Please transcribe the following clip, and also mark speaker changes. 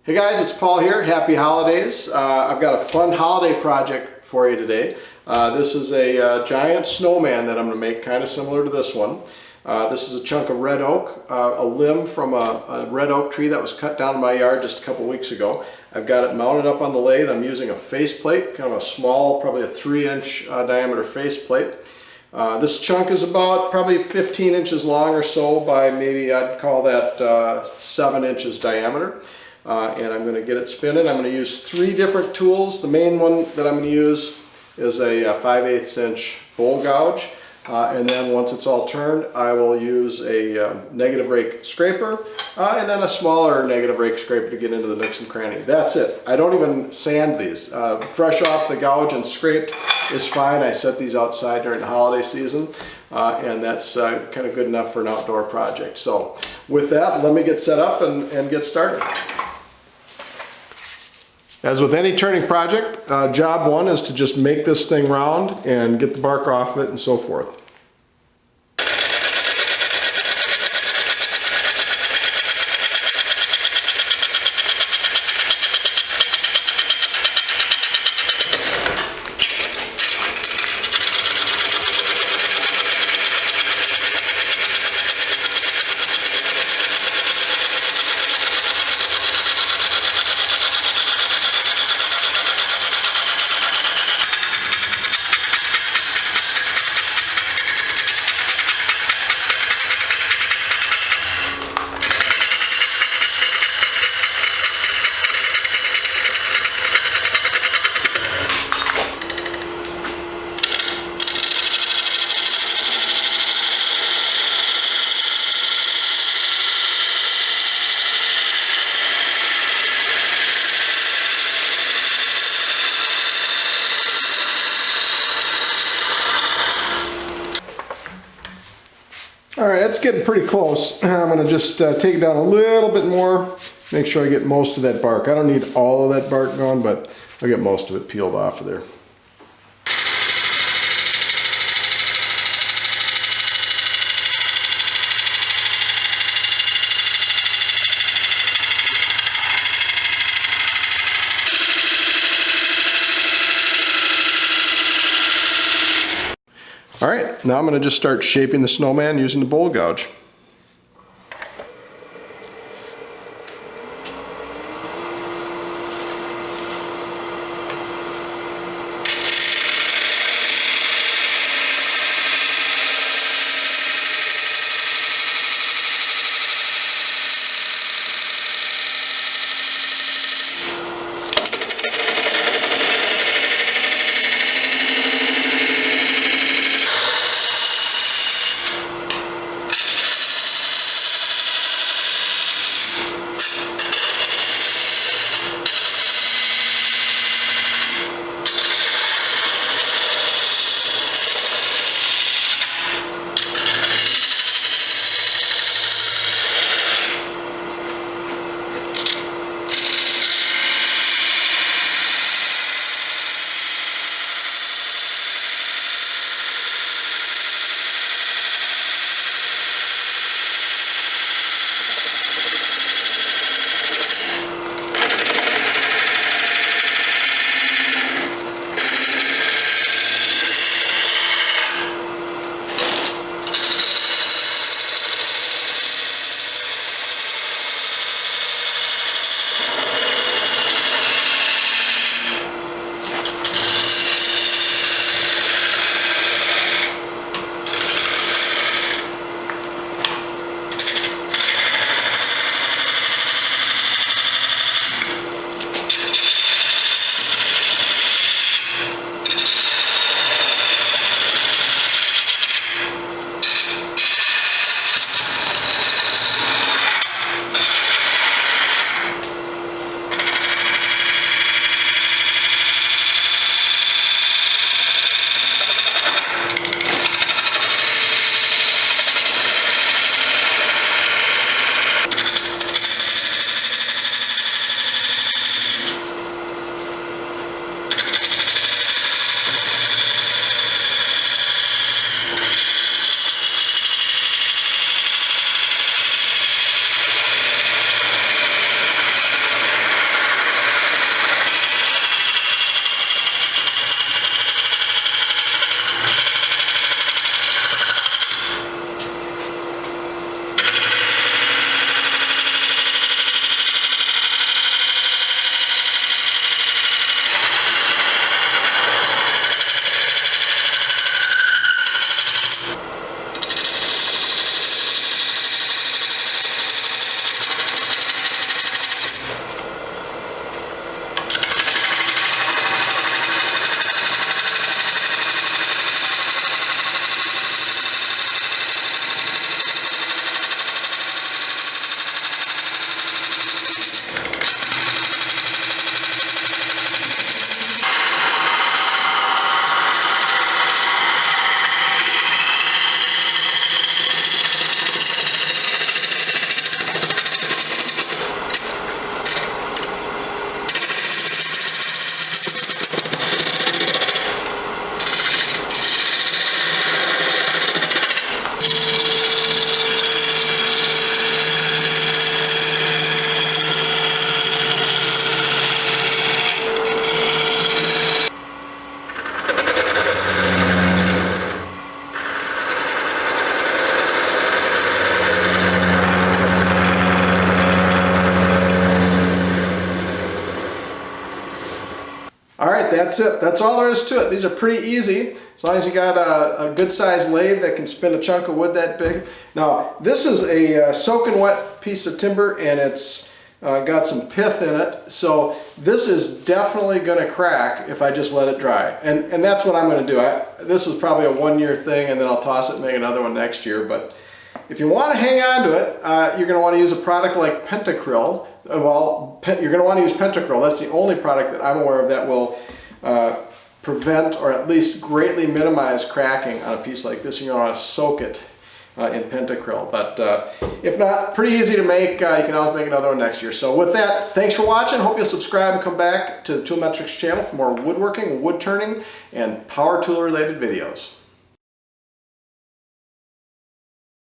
Speaker 1: Hey guys, it's Paul here. Happy holidays. I've got a fun holiday project for you today. This is a giant snowman that I'm going to make, kind of similar to this one. This is a chunk of red oak, a limb from a red oak tree that was cut down in my yard just a couple weeks ago. I've got it mounted up on the lathe. I'm using a faceplate, kind of a small, probably a 3-inch diameter faceplate. This chunk is about probably 15 inches long or so by maybe, I'd call that 7 inches diameter. And I'm going to get it spinning. I'm going to use 3 different tools. The main one that I'm going to use is a 5/8 inch bowl gouge. And then once it's all turned, I will use a negative rake scraper and then a smaller negative rake scraper to get into the nooks and crannies. That's it. I don't even sand these. Fresh off the gouge and scraped is fine. I set these outside during the holiday season and that's kind of good enough for an outdoor project. So with that, let me get set up and get started. As with any turning project, job one is to just make this thing round and get the bark off it and so forth. All right, it's getting pretty close. I'm going to just take it down a little bit more, make sure I get most of that bark. I don't need all of that bark gone, but I'll get most of it peeled off of there. All right, now I'm going to just start shaping the snowman using the bowl gouge. that's it. That's all there is to it. These are pretty easy, as long as you got a good sized lathe that can spin a chunk of wood that big. Now, this is a soaking wet piece of timber, and it's got some pith in it, so this is definitely going to crack if I just let it dry. And that's what I'm going to do. This is probably a 1-year thing, and then I'll toss it and make another one next year. But if you want to hang on to it, you're going to want to use a product like Pentacryl. Well, you're going to want to use Pentacryl. That's the only product that I'm aware of that will prevent or at least greatly minimize cracking on a piece like this. You're going to want to soak it in Pentacryl. But if not, pretty easy to make. You can always make another one next year. So with that, thanks for watching. Hope you'll subscribe and come back to the Toolmetrics channel for more woodworking, wood turning, and power tool related videos.